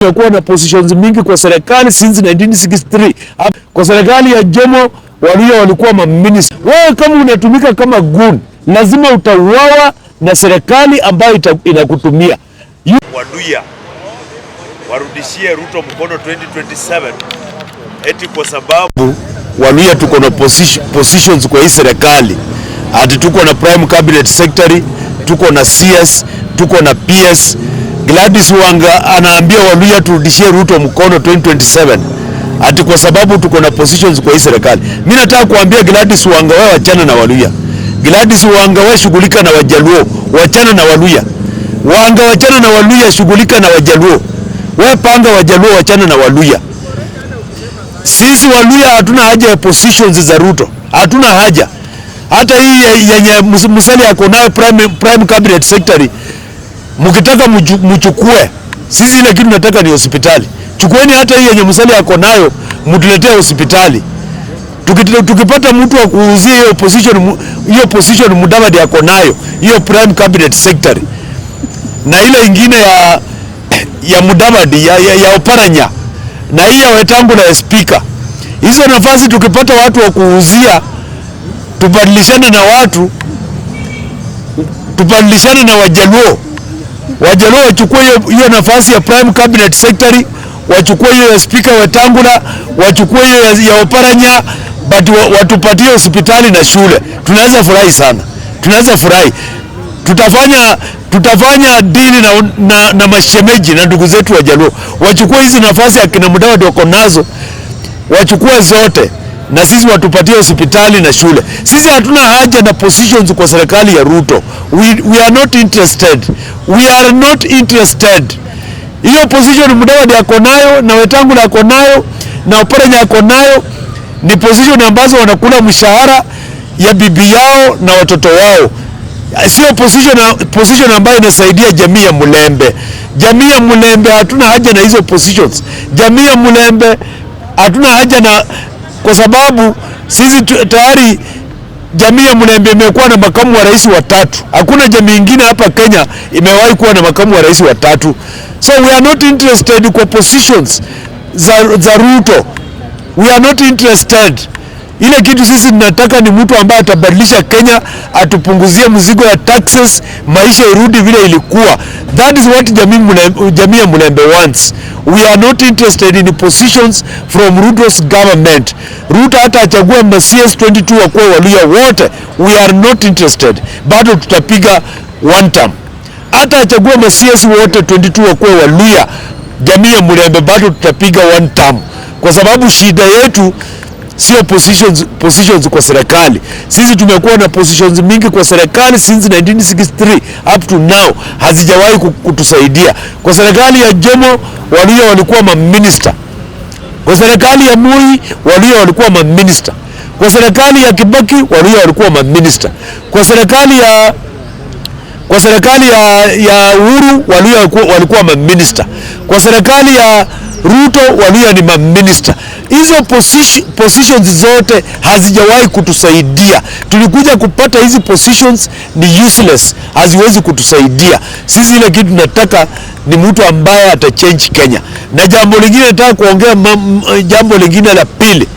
Tumekuwa na positions mingi kwa serikali since 1963. Kwa serikali ya Jomo Waluya walikuwa maminister. Wewe kama unatumika kama gun, lazima utauawa na serikali ambayo inakutumia. Waluya warudishie Ruto mkono 2027 eti kwa sababu Waluya tuko na positions kwa hii serikali. Ati tuko na prime cabinet secretary, tuko na CS, tuko na PS. Gladys Wanga anaambia Waluya turudishie Ruto mkono 2027 ati kwa sababu tuko na positions kwa hii serikali. Mimi nataka kuambia Gladys Wanga, wewe achana na Waluya. Gladys Wanga, wewe shughulika na Wajaluo, wachana na Waluya. Wanga, wachana na Waluya, shughulika na Wajaluo. Wewe panga Wajaluo, wachana na Waluya. Sisi Waluya hatuna haja ya positions za Ruto. Hatuna haja. Hata hii yenye Musalia yako nayo prime cabinet secretary, mkitaka mchukue. Sisi ile kitu nataka ni hospitali. Chukueni hata hii yenye Musalia yako nayo, mtuletee hospitali. Tukipata mtu wa kuuzia hiyo position Mudavadi yako nayo, hiyo prime cabinet secretary, na ile ingine ya Mudavadi ya Oparanya, na hii ya Wetangula ya speaker. Hizo nafasi tukipata watu wa kuuzia, tubadilishane na watu, tubadilishane na Wajaluo. Wajaluo wachukue hiyo nafasi ya prime cabinet secretary, wachukue hiyo ya speaker Wetangula, wachukue hiyo ya Oparanya, but watupatie hospitali na shule. Tunaweza furahi sana. Tunaweza furahi. Tutafanya dini na mashemeji na ndugu zetu Wajaluo. Wachukue hizi nafasi akina Mudavadi wako nazo, wachukue zote, na sisi watupatie hospitali na shule. Sisi hatuna haja na positions kwa serikali ya Ruto. We are not interested. We are not interested. Hiyo position Mudavadi yako nayo, na Wetangula yako nayo, na Oparanya yako nayo, ni position ambazo wanakula mshahara ya bibi yao na watoto wao. Sio position ambayo inasaidia jamii ya Mulembe. Jamii ya Mulembe hatuna haja na hizo positions. Jamii ya Mulembe hatuna haja na, kwa sababu sisi tayari jamii ya Mulembe imekuwa na makamu wa rais watatu. Hakuna jamii nyingine hapa Kenya imewahi kuwa na makamu wa rais watatu. So we are not interested kwa positions za Ruto. We are not interested. Ile kitu sisi tunataka ni mtu ambaye atabadilisha Kenya, atupunguzie mzigo ya taxes, maisha irudi vile ilikuwa. That is what jamii ya Mulembe wants. We are not interested in positions from Ruto's government. Ruto hata achague CS 22 wakuwe Waluya wote, we are not interested. Bado tutapiga one term. Hata achague CS wote 22 wakuwe Waluya, jamii ya Mulembe bado tutapiga one term. Kwa sababu shida yetu sio positions kwa serikali. Sisi tumekuwa na positions mingi kwa serikali since 1963 up to now, hazijawahi kutusaidia. Kwa serikali ya Jomo Waluya walikuwa maminister. Kwa serikali ya Moi Waluya walikuwa maminister. Kwa serikali ya Kibaki Waluya walikuwa maminister. Kwa serikali ya Uhuru Waluya walikuwa maminister. Kwa serikali ya Ruto Waluya ni maminister. Hizo positions zote hazijawahi kutusaidia. Tulikuja kupata hizi positions ni useless, haziwezi kutusaidia. Sisi ile kitu tunataka ni mtu ambaye atachange Kenya. Na jambo lingine nataka kuongea, jambo lingine la pili.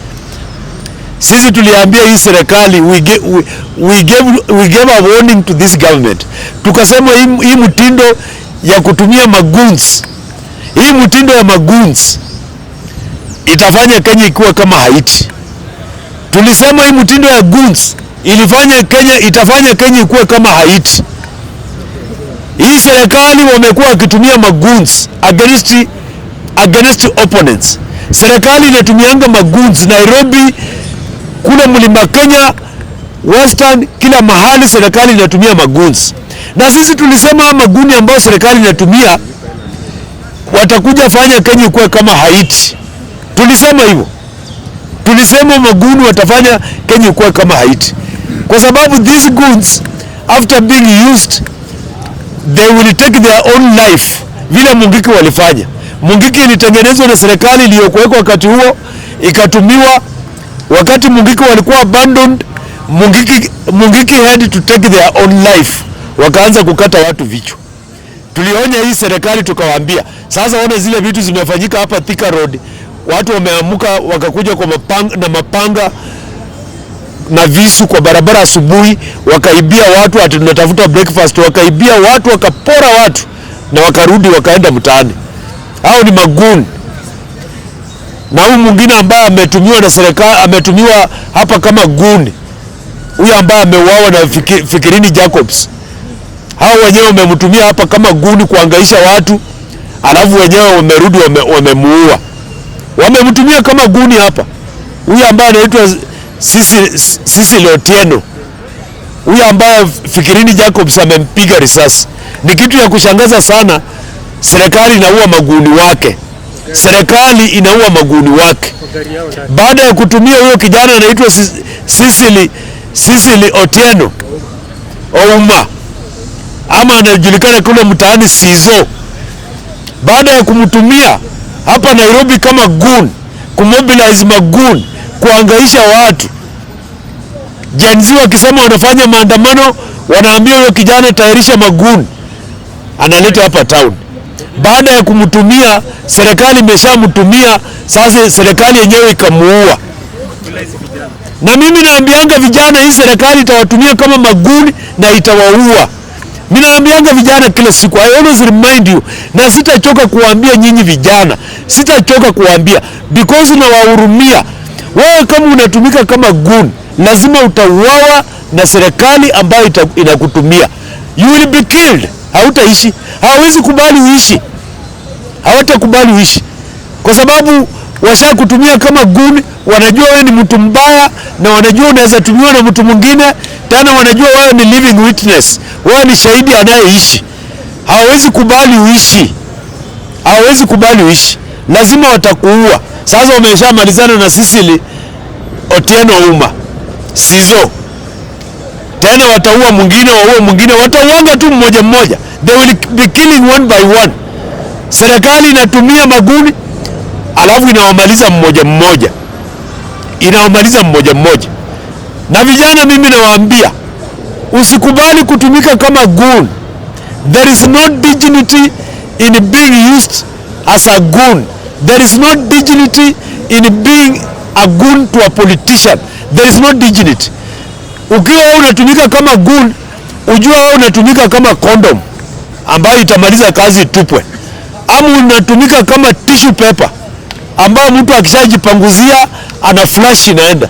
Sisi tuliambia hii serikali, we gave a warning to this government. Tukasema hii mtindo ya kutumia maguns, hii mtindo ya maguns itafanya Kenya ikuwa kama Haiti. Tulisema hii mtindo ya guns itafanya Kenya ikuwa kama Haiti. Hii serikali wamekuwa wakitumia maguns against opponents. Serikali inatumianga maguns Nairobi, kule Mlima Kenya, Western, kila mahali serikali inatumia maguns. Na sisi tulisema maguni ambao serikali inatumia watakuja fanya Kenya ikuwe kama Haiti. Tulisema hivyo. Tulisema maguni watafanya Kenya ikuwe kama Haiti. Kwa sababu these guns, after being used, they will take their own life. Vile Mungiki walifanya. Mungiki ilitengenezwa na serikali iliyokuwekwa wakati huo, ikatumiwa. Wakati Mungiki walikuwa abandoned, Mungiki had to take their own life. Wakaanza kukata watu vichwa. Tulionya hii serikali tukawaambia, sasa ona zile vitu zimefanyika hapa Thika Road. Watu wameamuka wakakuja kwa mapanga na visu kwa barabara asubuhi, wakaibia watu, ati tunatafuta breakfast, wakaibia watu, wakapora watu na wakarudi wakaenda mtaani. Hao ni maguni. Na huyu mwingine ambaye ametumiwa na serikali, ametumiwa hapa kama guni, huyu ambaye ameuawa na Fikirini Jacobs, hao wenyewe wamemtumia hapa kama guni kuangaisha watu, alafu wenyewe wamerudi wamemuua. Wamemtumia kama guni hapa. Huyu ambaye anaitwa Sisi Otieno, huyu ambaye Fikirini Jacobs amempiga risasi. Ni kitu ya kushangaza sana. Serikali inaua maguni wake. Serikali inaua maguni wake. Baada ya kutumia huyo kijana anaitwa Sisi Otieno Ouma, ama anajulikana kule mtaani Sizo. Baada ya kumtumia hapa Nairobi kama gun, kumobilize magun, kuangaisha watu, Gen Z wakisema wanafanya maandamano, wanaambia huyo kijana tayarisha magun, analeta hapa town. Baada ya kumtumia, serikali imeshamtumia, sasa serikali yenyewe ikamuua. Na mimi naambianga vijana, hii serikali itawatumia kama maguni na itawaua. Mimi naambianga vijana kila siku, I always remind you, na sitachoka kuambia nyinyi vijana, sitachoka kuambia, because nawahurumia. Wewe kama unatumika kama gun, lazima utauawa na serikali ambayo inakutumia. You will be killed. Hautaishi. Hawezi kubali uishi. Hawatakubali uishi. Kwa sababu washakutumia kama gun, wanajua wewe ni mtu mbaya, na wanajua unaweza tumiwa na mtu mwingine, tena wanajua wewe ni living witness. Wewe ni shahidi anayeishi. Hawezi kubali uishi. Hawezi kubali uishi. Lazima watakuua. Sasa wameshamalizana na Sisi Otieno Ouma, Sizo. Tena wataua mwingine, waue mwingine, watauanga tu mmoja mmoja. They will be killing one by one. Serikali inatumia maguni, alafu inawamaliza mmoja mmoja. Inawamaliza mmoja mmoja. Na vijana mimi nawaambia, usikubali kutumika kama gun. There is no dignity in being used as a gun. There is no dignity in being a gun to a politician. There is no dignity. Ukiwa wewe unatumika kama gun, ujua wewe unatumika kama condom ambayo itamaliza kazi tupwe. Ama unatumika kama tissue paper ambayo mtu akishajipanguzia ana flash inaenda.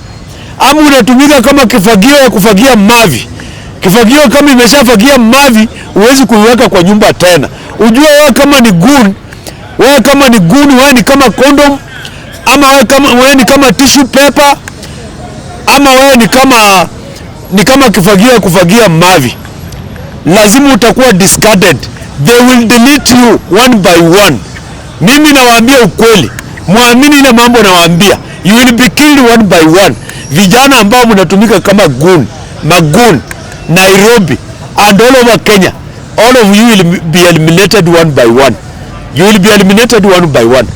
Ama unatumika kama kifagio ya kufagia mavi. Kifagio kama imeshafagia mavi, huwezi kuiweka kwa nyumba tena. Ujua wewe kama ni gun, wewe kama ni gun, wewe ni kama condom, ama wewe ni kama tissue paper, ama wewe ni kama kifagio ya kufagia mavi. Lazima utakuwa discarded. They will delete you one by one. Mimi nawaambia ukweli, muamini ile mambo nawaambia. You will be killed one by one. Vijana ambao mnatumika kama gun, magun, Nairobi and all over Kenya, all of you will be eliminated one by one. You will be eliminated one by one.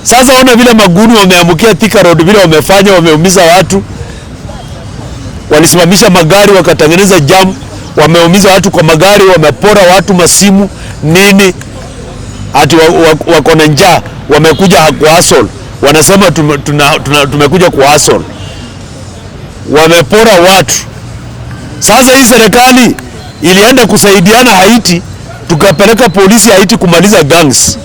Sasa ona vile maguni wameamukia Thika Road, vile wamefanya, wameumiza watu. Walisimamisha magari wakatengeneza jam, wameumiza watu kwa magari, wamepora watu masimu nini, ati wako na njaa, wamekuja kuhustle, wanasema tumekuja kuhustle, wamepora watu. Sasa hii serikali ilienda kusaidiana Haiti, tukapeleka polisi Haiti kumaliza gangs.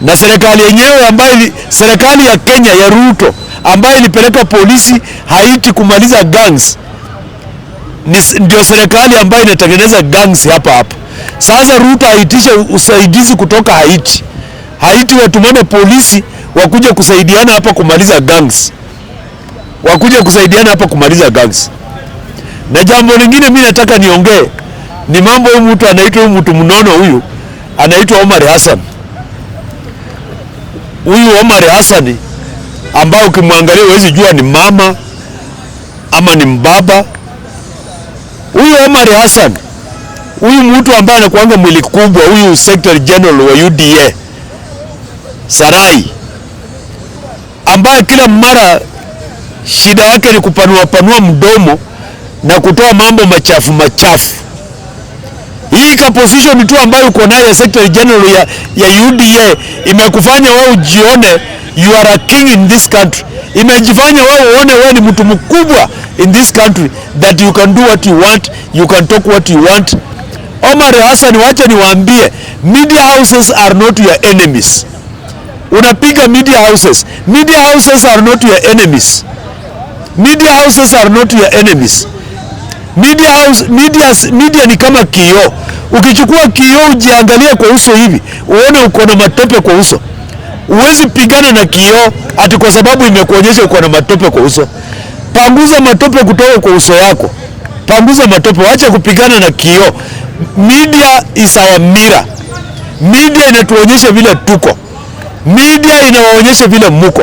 Na serikali yenyewe ambayo serikali ya Kenya ya Ruto ambayo ilipeleka polisi Haiti kumaliza gangs, ndio serikali ambayo inatengeneza gangs hapa. Sasa Ruto aitisha usaidizi kutoka Haiti. Haiti watumane polisi wakuja kusaidiana hapa kumaliza gangs. Wakuja kusaidiana hapa kumaliza gangs. Na jambo lingine mimi nataka niongee ni mambo huyu mtu anaitwa, huyu mtu mnono huyu anaitwa Omar Hassan. Huyu Omar Hassan ambao ukimwangalia huwezi jua ni mama ama ni mbaba. Huyu Omar Hassan, huyu mtu ambaye anakuanga mwili kubwa, huyu Secretary General wa UDA Sarai, ambaye kila mara shida yake ni kupanua mdomo na kutoa mambo machafu. Hii ka position tu ambayo uko nayo ya Secretary General ya UDA imekufanya wewe ujione you are a king in this country. Imejifanya wewe uone wewe ni mtu mkubwa in this country, that you can do what you want, you can talk what you want. Omar Hassan, wacha niwaambie, media houses are not your enemies. Unapiga media houses. Media houses are not your enemies. Media houses are not your enemies. Media ni kama kioo. Ukichukua kioo ujiangalie kwa uso hivi, uone uko na matope kwa uso. Uwezi pigana na kioo ati kwa sababu imekuonyesha uko na matope kwa uso. Panguza matope kutoka kwa uso yako. Panguza matope, wacha kupigana na kioo. Media is our mirror. Media inatuonyesha vile tuko. Media inawaonyesha vile muko.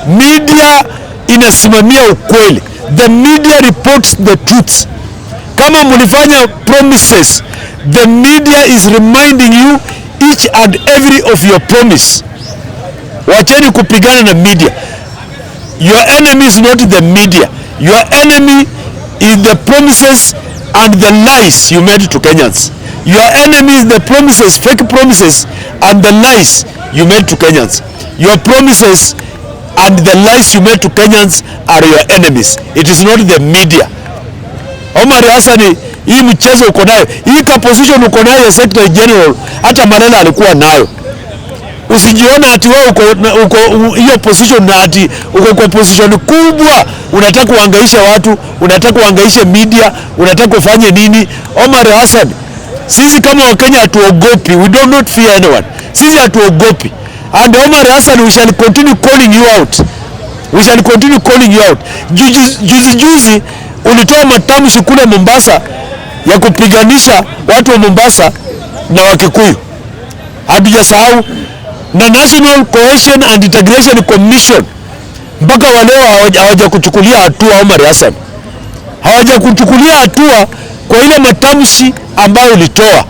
Media inasimamia ukweli. The media reports the truth. Kama mulifanya promises, the media is reminding you each and every of your promise. Wacheni kupigana na media. Your enemy is not the media. Your enemy is the promises and the lies you made to Kenyans. Your enemy is the promises, fake promises, and the lies you made to Kenyans. Your promises and the lies you made to Kenyans are your enemies. It is not the media. Omar Hassan, hii mchezo uko nayo, hii ka position uko nayo ya Secretary General, hata Malala alikuwa nayo. Usijiona ati wewe uko hiyo position na ati uko kwa position kubwa, unataka kuhangaisha watu, unataka kuhangaisha media, unataka kufanya nini? Omar Hassan, sisi kama Wakenya hatuogopi. We do not fear anyone. Sisi hatuogopi. And Omar Hassan, we shall continue calling you out. We shall continue calling you out. Juzi ulitoa matamshi kule Mombasa ya kupiganisha watu wa Mombasa na Wakikuyu. Hatujasahau. Na National Cohesion and Integration Commission mpaka waleo hawajakuchukulia hatua. Omar Hassan, hawajakuchukulia hatua kwa ile matamshi ambayo ulitoa.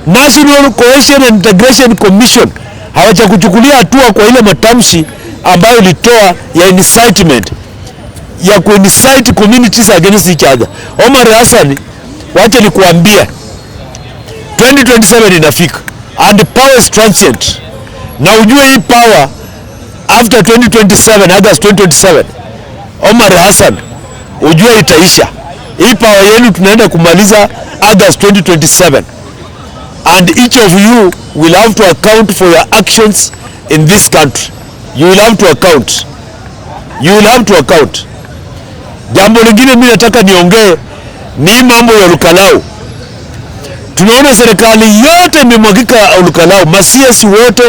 National Cohesion and Integration Commission hawajakuchukulia hatua kwa ile matamshi ambayo ulitoa ya incitement, ya ku-incite communities against each other. Omar Hassan, wacha nikuambia, 2027 inafika and power is transient. Na ujue hii power after 2027, August 2027, Omar Hassan, ujue itaisha. Hii power yenu tunaenda kumaliza August 2027. And each of you will have to account for your actions in this country. You will have to account. You will have to account. Jambo lingine mimi nataka niongee ni mambo ya Olukalau. Tunaona serikali yote imemwagika Olukalau, ma-CS wote,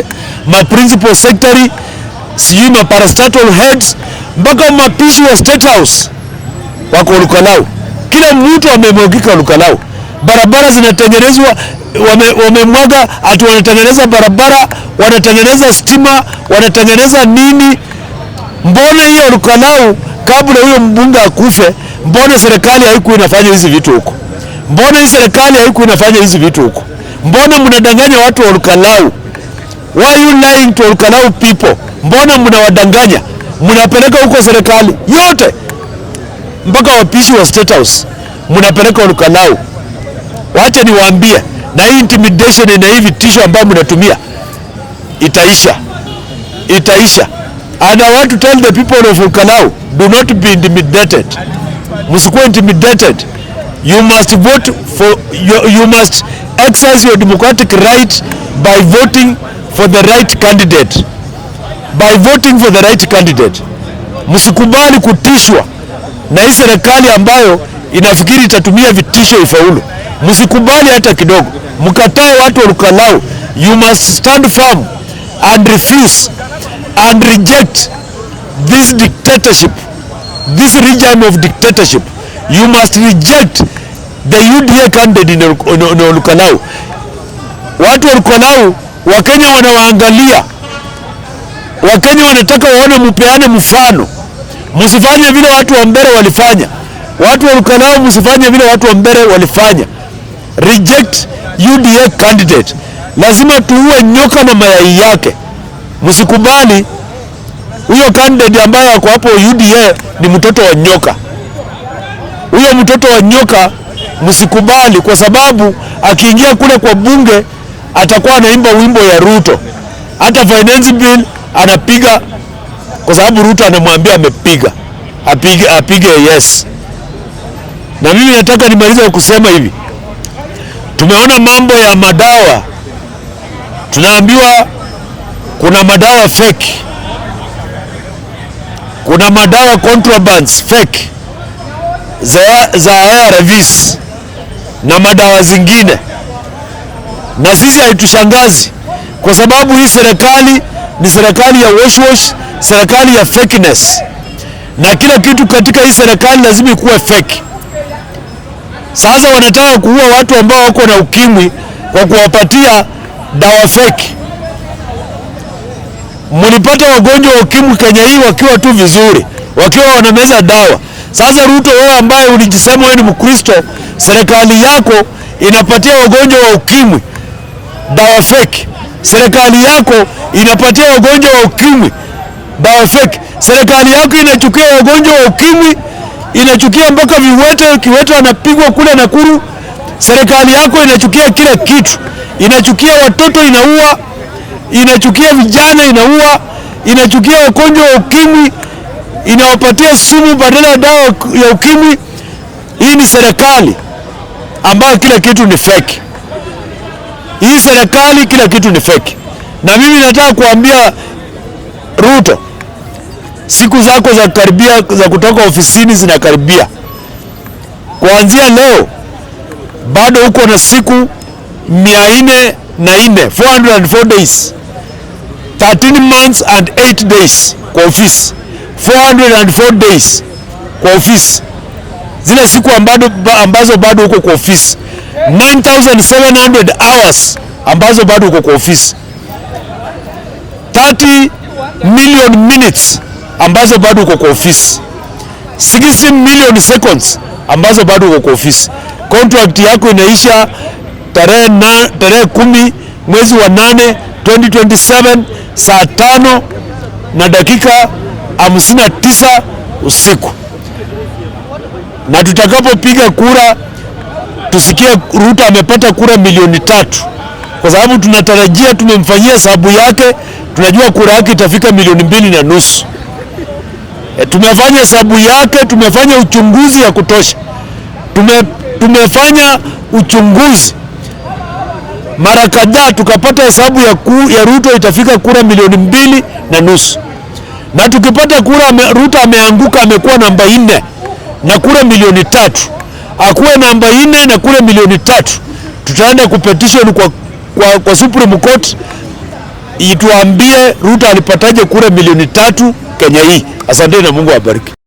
ma-principal secretary, sijui ma-parastatal heads, mpaka mapishi wa State House wako Olukalau. Kila mtu amemwagika Olukalau. Barabara zinatengenezwa, wamemwaga ati wanatengeneza barabara, wanatengeneza stima, wanatengeneza nini? Mbona hiyo Olukalau kabla huyo mbunge akufe, mbona serikali haikuwa inafanya hizi vitu huko? Mbona hii serikali haikuwa inafanya hizi vitu huko? Mbona mnadanganya watu wa Olukalau? Why are you lying to Olukalau people? Mbona mnawadanganya? Mnapeleka huko serikali yote mpaka wapishi wa State House mnapeleka Olukalau. Wacha niwaambie, na hii intimidation na hii vitisho ambayo mnatumia itaisha. Itaisha. And I want to tell the people of Olukalau, do not be intimidated. Msikuwe intimidated. You must vote for you must exercise your democratic right by voting for the right candidate. By voting for the right candidate. Msikubali kutishwa na hii serikali ambayo inafikiri itatumia vitisho ifaulu. Msikubali hata kidogo. Mkatae watu wa Olukalau. You must stand firm and refuse and reject this dictatorship, this regime of dictatorship. You must reject the UDA candidate in Olukalau. Watu wa Olukalau, Wakenya wanawaangalia. Wakenya wanataka waone mupeane mfano. Msifanye vile watu wa Mbere walifanya. Watu wa Olukalau, msifanye vile watu wa Mbere walifanya. Reject UDA candidate. Lazima tuue nyoka na mayai yake. Msikubali huyo candidate ambaye ako hapo UDA ni mtoto wa nyoka. Huyo mtoto wa nyoka msikubali, kwa sababu akiingia kule kwa bunge atakuwa anaimba wimbo ya Ruto. Hata finance bill anapiga kwa sababu Ruto anamwambia amepiga, apige yes. Na mimi nataka nimalize kusema hivi, tumeona mambo ya madawa, tunaambiwa kuna madawa fake, kuna madawa contrabands fake za ARVs na madawa zingine, na sisi haitushangazi kwa sababu hii serikali ni serikali ya wash, serikali ya fakeness, na kila kitu katika hii serikali lazima kuwa fake. Sasa wanataka kuua watu ambao wako na ukimwi kwa kuwapatia dawa fake. Mlipata wagonjwa wa ukimwi Kenya hii wakiwa tu vizuri, wakiwa wanameza dawa. Sasa Ruto, wewe ambaye ulijisema wewe ni Mkristo, serikali yako inapatia wagonjwa wa ukimwi dawa fake. Serikali yako inapatia wagonjwa wa ukimwi dawa fake. Serikali yako inachukia wagonjwa wa ukimwi, inachukia mpaka kiwete anapigwa kule Nakuru. Serikali yako inachukia kila kitu, inachukia watoto inaua, inachukia vijana inaua, inachukia wagonjwa wa ukimwi, inawapatia sumu badala ya dawa ya ukimwi. Hii ni serikali ambayo kila kitu ni fake. Hii serikali kila kitu ni fake. Na mimi nataka kuambia Ruto, siku zako za karibia za kutoka ofisini zinakaribia. Kuanzia leo bado uko na siku 404 days, 13 months and 8 days kwa ofisi, 404 days kwa ofisi. Zile siku ambazo bado uko kwa ofisi, 9700 hours ambazo bado uko kwa ofisi, 30 million minutes ambazo bado uko kwa ofisi, 60 million seconds ambazo bado uko kwa ofisi. Contract yako inaisha tarehe 10 mwezi wa 8 2027 saa 5 na dakika 59 usiku. Na tutakapopiga kura tusikie Ruto amepata kura 3,000,000, kwa sababu tunatarajia, tumemfanyia hesabu yake, tunajua kura yake itafika 2.5 milioni. Tumefanya hesabu yake, tumefanya uchunguzi ya kutosha, tumefanya uchunguzi mara kadhaa, tukapata hesabu ya Ruto itafika kura 2.5 milioni. Na tukipata kura Ruto ameanguka, amekuwa namba 4 na kura 3,000,000, akuwe namba 4 na kura 3,000,000, tutaenda kupetition kwa Supreme Court ituambie Ruto alipataje kura 3,000,000 Kenya hii. Asante na Mungu awabariki.